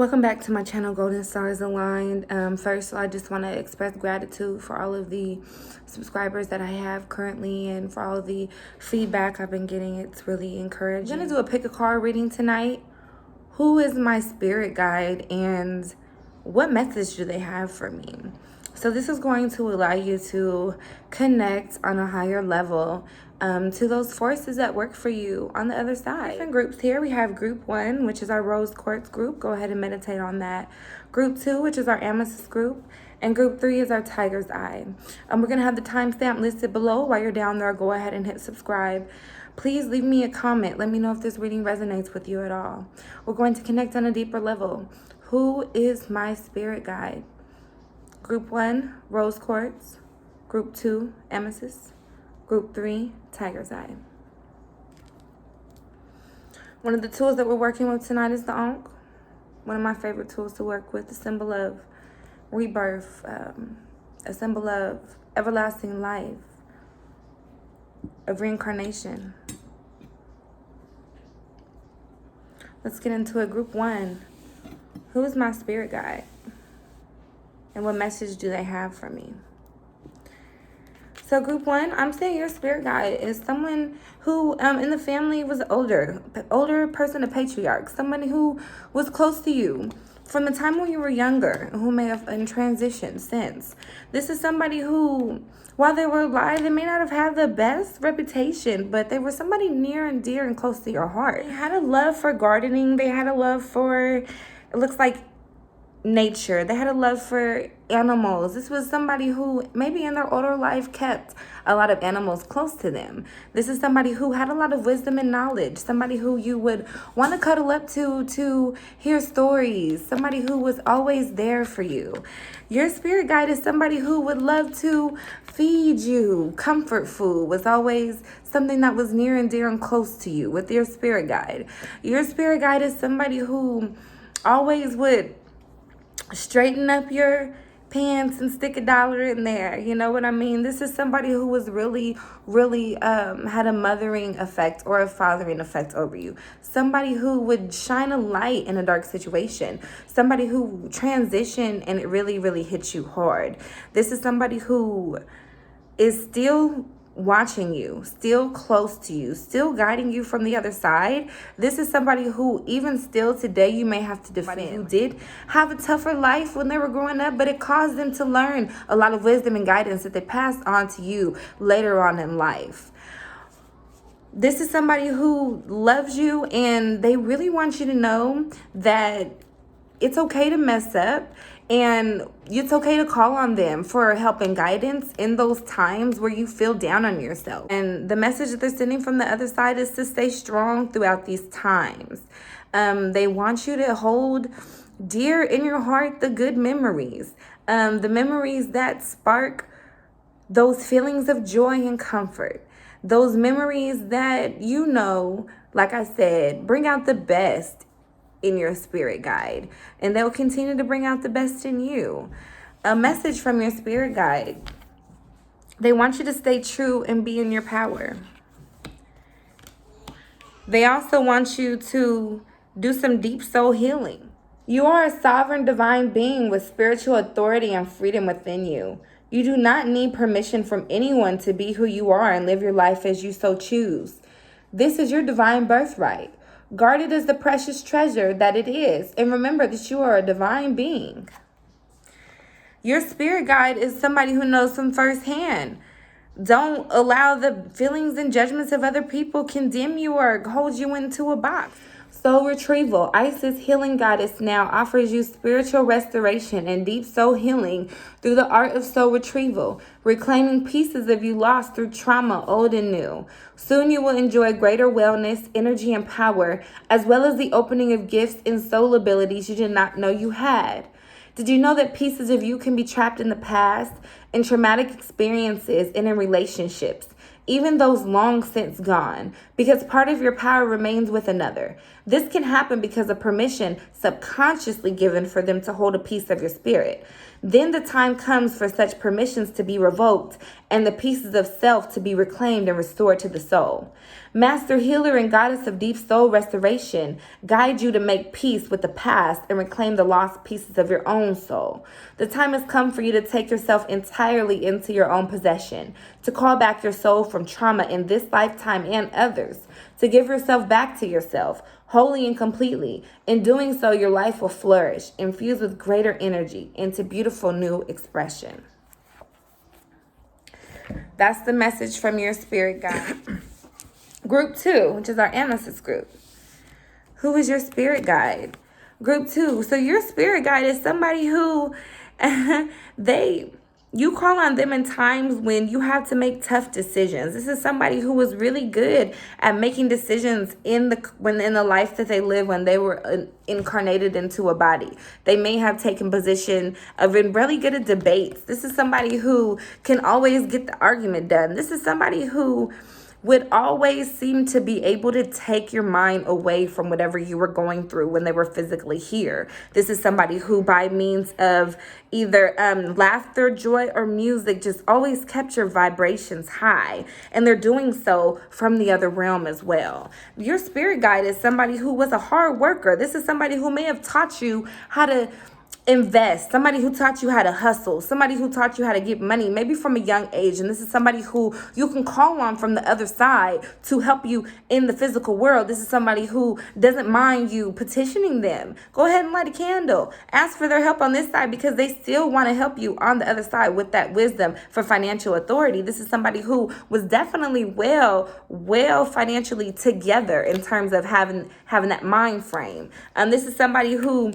Welcome back to my channel, Golden Stars Aligned. First, I just want to express gratitude for all of the subscribers that I have currently and for all of the feedback I've been getting. It's really encouraging. I'm going to do a pick a card reading tonight. Who is my spirit guide and what message do they have for me? So this is going to allow you to connect on a higher level to those forces that work for you on the other side. Different groups here. We have group 1, which is our rose quartz group. Go ahead and meditate on that. Group 2, which is our amethyst group. And group 3 is our tiger's eye. We're going to have the timestamp listed below. While you're down there, go ahead and hit subscribe. Please leave me a comment. Let me know if this reading resonates with you at all. We're going to connect on a deeper level. Who is my spirit guide? Group 1, rose quartz. Group 2, amethyst. Group 3, tiger's eye. One of the tools that we're working with tonight is the Ankh. One of my favorite tools to work with, the symbol of rebirth, a symbol of everlasting life, of reincarnation. Let's get into it. Group 1. Who is my spirit guide? And what message do they have for me? So group 1, I'm saying your spirit guide is someone who in the family was older person, a patriarch, somebody who was close to you from the time when you were younger, who may have in transition since. This is somebody who, while they were alive, they may not have had the best reputation, but they were somebody near and dear and close to your heart. They had a love for gardening. They had a love for, it looks like, nature. They had a love for animals. This was somebody who maybe in their older life kept a lot of animals close to them. This is somebody who had a lot of wisdom and knowledge, somebody who you would want to cuddle up to hear stories, somebody who was always there for you. Your spirit guide is somebody who would love to feed you. Comfort food was always something that was near and dear and close to you with your spirit guide. Your spirit guide is somebody who always would straighten up your pants and stick $1 in there. You know what I mean? This is somebody who was really had a mothering effect or a fathering effect over you. Somebody who would shine a light in a dark situation. Somebody who transitioned and it really hit you hard. This is somebody who is still watching you, still close to you, still guiding you from the other side. This is somebody who even still today you may have to defend. Who did have a tougher life when they were growing up, but it caused them to learn a lot of wisdom and guidance that they passed on to you later on in life. This is somebody who loves you and they really want you to know that it's okay to mess up and it's okay to call on them for help and guidance in those times where you feel down on yourself. And the message that they're sending from the other side is to stay strong throughout these times. They want you to hold dear in your heart the good memories, the memories that spark those feelings of joy and comfort. Those memories that, you know, like I said, bring out the best in your spirit guide, and they'll continue to bring out the best in you. A message from your spirit guide. They want you to stay true and be in your power. They also want you to do some deep soul healing. You are a sovereign divine being with spiritual authority and freedom within you. You do not need permission from anyone to be who you are and live your life as you so choose. This is your divine birthright. Guard it as the precious treasure that it is. And remember that you are a divine being. Your spirit guide is somebody who knows from firsthand. Don't allow the feelings and judgments of other people condemn you or hold you into a box. Soul retrieval. Isis Healing Goddess now offers you spiritual restoration and deep soul healing through the art of soul retrieval, reclaiming pieces of you lost through trauma, old and new. Soon you will enjoy greater wellness, energy, and power, as well as the opening of gifts and soul abilities you did not know you had. Did you know that pieces of you can be trapped in the past, in traumatic experiences, and in relationships? Even those long since gone, because part of your power remains with another. This can happen because of permission subconsciously given for them to hold a piece of your spirit. Then the time comes for such permissions to be revoked and the pieces of self to be reclaimed and restored to the soul. Master healer and goddess of deep soul restoration, guide you to make peace with the past and reclaim the lost pieces of your own soul. The time has come for you to take yourself entirely into your own possession, to call back your soul from trauma in this lifetime and others, to give yourself back to yourself, wholly and completely. In doing so, your life will flourish, infused with greater energy into beautiful new expression. That's the message from your spirit guide. Group 2, which is our amethyst group. Who is your spirit guide? Group 2. So your spirit guide is somebody who you call on them in times when you have to make tough decisions. This is somebody who was really good at making decisions in the life that they lived when they were incarnated into a body. They may have taken position of been really good at debates. This is somebody who can always get the argument done. This is somebody who would always seem to be able to take your mind away from whatever you were going through when they were physically here. This is somebody who, by means of either laughter, joy, or music, just always kept your vibrations high. And they're doing so from the other realm as well. Your spirit guide is somebody who was a hard worker. This is somebody who may have taught you how to invest, somebody who taught you how to hustle, somebody who taught you how to get money, maybe from a young age. And this is somebody who you can call on from the other side to help you in the physical world. This is somebody who doesn't mind you petitioning them. Go ahead and light a candle. Ask for their help on this side because they still want to help you on the other side with that wisdom for financial authority. This is somebody who was definitely well financially together in terms of having that mind frame. This is somebody who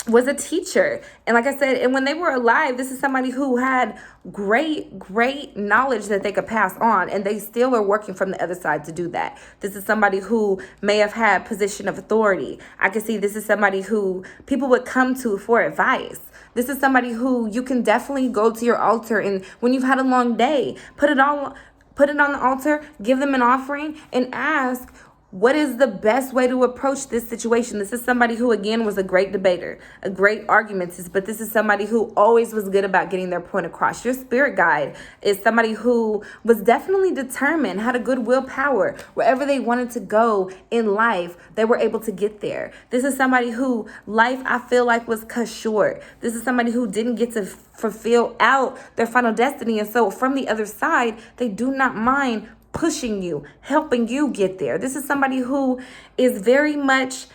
was a teacher. And like I said, and when they were alive, this is somebody who had great knowledge that they could pass on, and they still are working from the other side to do that. This is somebody who may have had position of authority. I can see this is somebody who people would come to for advice. This is somebody who you can definitely go to your altar, and when you've had a long day, put it on the altar, give them an offering, and ask, what is the best way to approach this situation? This is somebody who, again, was a great debater, a great argumentist, but this is somebody who always was good about getting their point across. Your spirit guide is somebody who was definitely determined, had a good willpower. Wherever they wanted to go in life, they were able to get there. This is somebody who life, I feel like, was cut short. This is somebody who didn't get to fulfill out their final destiny. And so from the other side, they do not mind pushing you, helping you get there. This is somebody who is very much,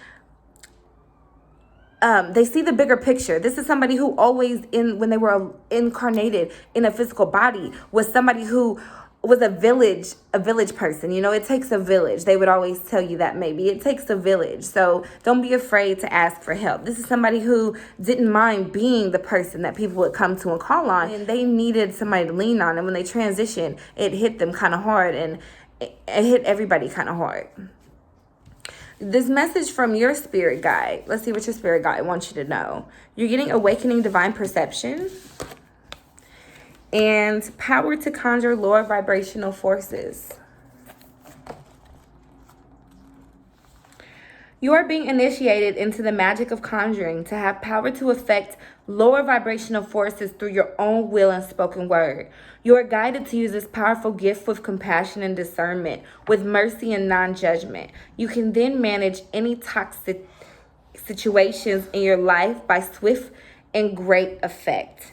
they see the bigger picture. This is somebody who always, when they were incarnated in a physical body, was somebody who was a village person. You know, it takes a village. They would always tell you that maybe. It takes a village. So don't be afraid to ask for help. This is somebody who didn't mind being the person that people would come to and call on. And they needed somebody to lean on. And when they transitioned, it hit them kind of hard. And it hit everybody kind of hard. This message from your spirit guide. Let's see what your spirit guide wants you to know. You're getting awakening divine perception and power to conjure lower vibrational forces. You are being initiated into the magic of conjuring to have power to affect lower vibrational forces through your own will and spoken word. You are guided to use this powerful gift with compassion and discernment, with mercy and non-judgment. You can then manage any toxic situations in your life by swift and great effect.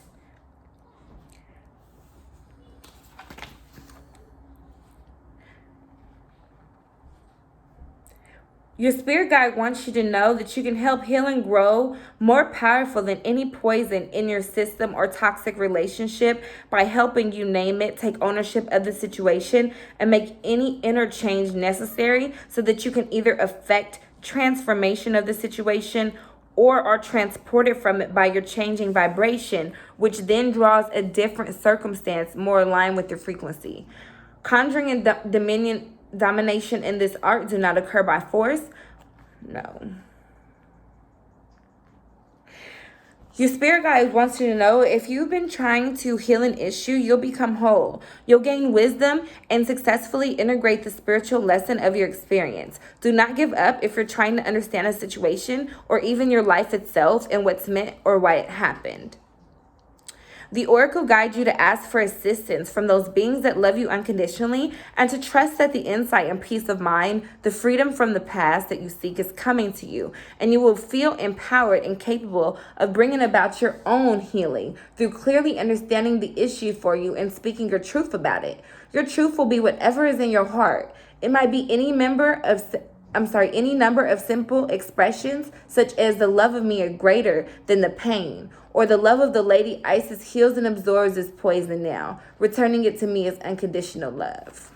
Your spirit guide wants you to know that you can help heal and grow more powerful than any poison in your system or toxic relationship by helping you name it, take ownership of the situation, and make any inner change necessary so that you can either affect transformation of the situation or are transported from it by your changing vibration, which then draws a different circumstance more aligned with your frequency. Conjuring and domination in this art do not occur by force. No. Your spirit guide wants you to know if you've been trying to heal an issue, you'll become whole. You'll gain wisdom and successfully integrate the spiritual lesson of your experience. Do not give up if you're trying to understand a situation or even your life itself and what's meant or why it happened. The oracle guides you to ask for assistance from those beings that love you unconditionally and to trust that the insight and peace of mind, the freedom from the past that you seek is coming to you, and you will feel empowered and capable of bringing about your own healing through clearly understanding the issue for you and speaking your truth about it. Your truth will be whatever is in your heart. It might be any number of simple expressions, such as the love of me is greater than the pain, or the love of the Lady Isis heals and absorbs this poison now, returning it to me as unconditional love.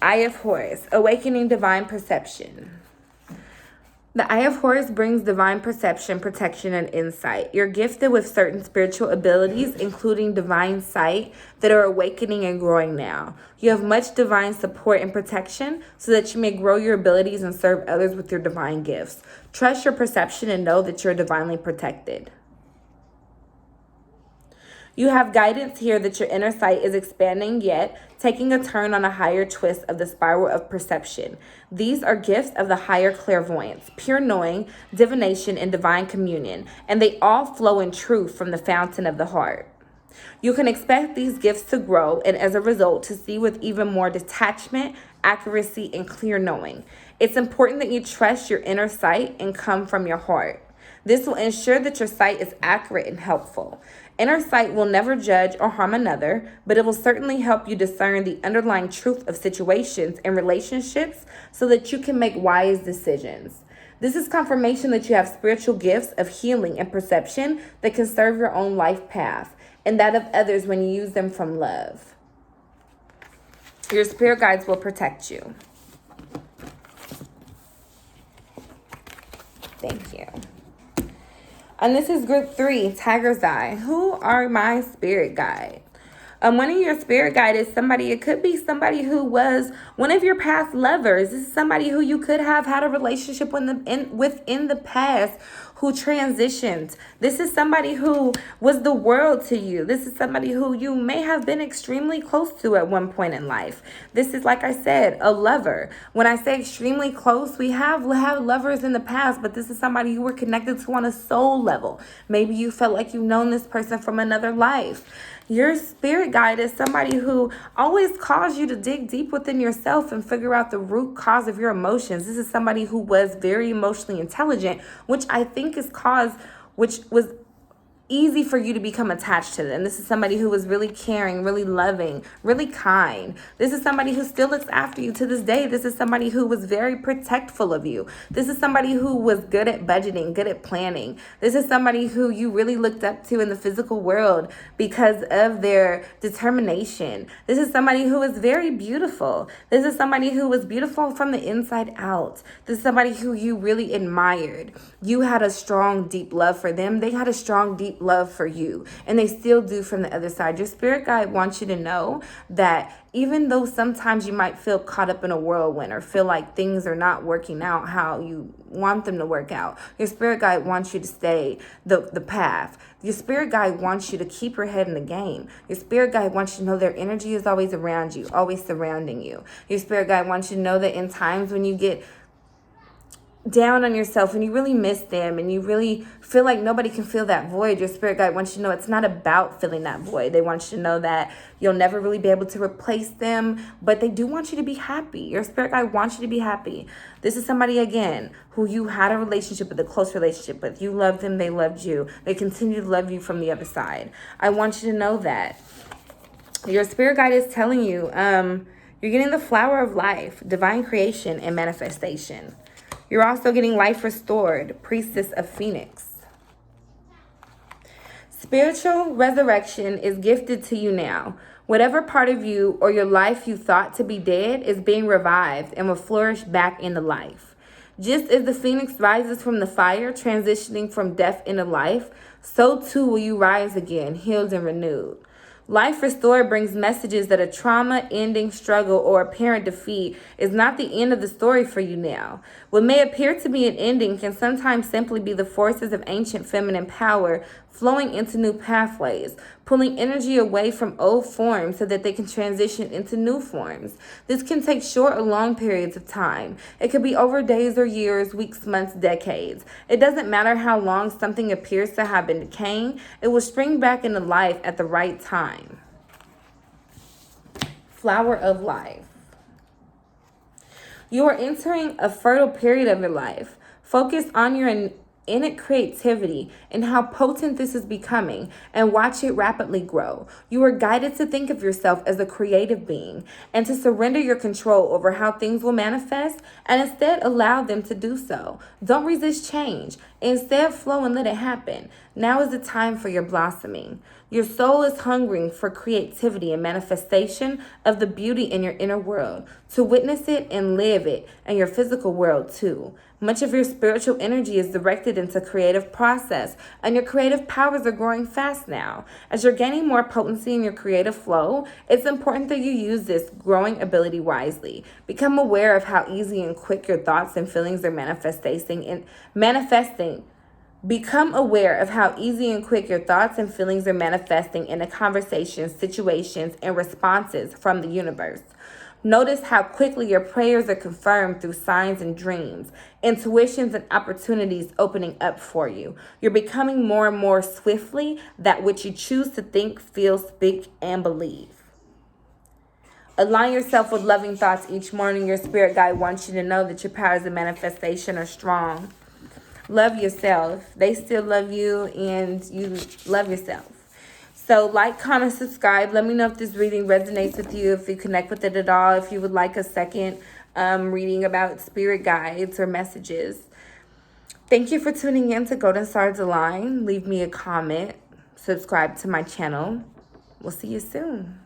Eye of Horus, awakening divine perception. The Eye of Horus brings divine perception, protection, and insight. You're gifted with certain spiritual abilities, including divine sight, that are awakening and growing now. You have much divine support and protection so that you may grow your abilities and serve others with your divine gifts. Trust your perception and know that you're divinely protected. You have guidance here that your inner sight is expanding yet taking a turn on a higher twist of the spiral of perception. These are gifts of the higher clairvoyance, pure knowing, divination, and divine communion, and they all flow in truth from the fountain of the heart. You can expect these gifts to grow and as a result to see with even more detachment, accuracy, and clear knowing. It's important that you trust your inner sight and come from your heart. This will ensure that your sight is accurate and helpful. Inner sight will never judge or harm another, but it will certainly help you discern the underlying truth of situations and relationships so that you can make wise decisions. This is confirmation that you have spiritual gifts of healing and perception that can serve your own life path and that of others when you use them from love. Your spirit guides will protect you. Thank you. And this is group 3, Tiger's Eye. Who are my spirit guide? One of your spirit guide is somebody, it could be somebody who was one of your past lovers. This is somebody who you could have had a relationship with in the past who transitioned. This is somebody who was the world to you. This is somebody who you may have been extremely close to at one point in life. This is, like I said, a lover. When I say extremely close, we have lovers in the past, but this is somebody you were connected to on a soul level. Maybe you felt like you've known this person from another life. Your spirit guide is somebody who always calls you to dig deep within yourself and figure out the root cause of your emotions. This is somebody who was very emotionally intelligent, which I think which was easy for you to become attached to them. This is somebody who was really caring, really loving, really kind. This is somebody who still looks after you to this day. This is somebody who was very protectful of you. This is somebody who was good at budgeting, good at planning. This is somebody who you really looked up to in the physical world because of their determination. This is somebody who is very beautiful. This is somebody who was beautiful from the inside out. This is somebody who you really admired. You had a strong, deep love for them. They had a strong, deep love for you, and they still do from the other side. Your spirit guide wants you to know that even though sometimes you might feel caught up in a whirlwind or feel like things are not working out how you want them to work out, your spirit guide wants you to stay the path. Your spirit guide wants you to keep your head in the game. Your spirit guide wants you to know their energy is always around you, always surrounding you. Your spirit guide wants you to know that in times when you get down on yourself and you really miss them and you really feel like nobody can fill that void, your spirit guide wants you to know it's not about filling that void. They want you to know that you'll never really be able to replace them, but they do want you to be happy. Your spirit guide wants you to be happy. This is somebody, again, who you had a relationship with, a close relationship with. You loved them, they loved you. They continue to love you from the other side. I want you to know that. Your spirit guide is telling you, you're getting the flower of life, divine creation, and manifestation. You're also getting life restored, priestess of Phoenix. Spiritual resurrection is gifted to you now. Whatever part of you or your life you thought to be dead is being revived and will flourish back into life. Just as the phoenix rises from the fire, transitioning from death into life, so too will you rise again, healed and renewed. Life restored brings messages that a trauma, ending, struggle, or apparent defeat is not the end of the story for you now. What may appear to be an ending can sometimes simply be the forces of ancient feminine power flowing into new pathways, pulling energy away from old forms so that they can transition into new forms. This can take short or long periods of time. It could be over days or years, weeks, months, decades. It doesn't matter how long something appears to have been decaying, it will spring back into life at the right time. Flower of life. You are entering a fertile period of your life. Focus on your innate creativity and how potent this is becoming, and watch it rapidly grow. You are guided to think of yourself as a creative being and to surrender your control over how things will manifest and instead allow them to do so. Don't resist change. Instead, flow and let it happen. Now is the time for your blossoming. Your soul is hungering for creativity and manifestation of the beauty in your inner world, to witness it and live it in your physical world too. Much of your spiritual energy is directed into creative process, and your creative powers are growing fast now. As you're gaining more potency in your creative flow, it's important that you use this growing ability wisely. Become aware of how easy and quick your thoughts and feelings are manifesting. Become aware of how easy and quick your thoughts and feelings are manifesting in the conversations, situations, and responses from the universe. Notice how quickly your prayers are confirmed through signs and dreams, intuitions and opportunities opening up for you. You're becoming more and more swiftly that which you choose to think, feel, speak, and believe. Align yourself with loving thoughts each morning. Your spirit guide wants you to know that your powers of manifestation are strong. Love yourself. They still love you, and you love yourself. So like, comment, subscribe. Let me know if this reading resonates with you, if you connect with it at all, if you would like a second reading about spirit guides or messages. Thank you for tuning in to Golden Stars Align. Leave me a comment. Subscribe to my channel. We'll see you soon.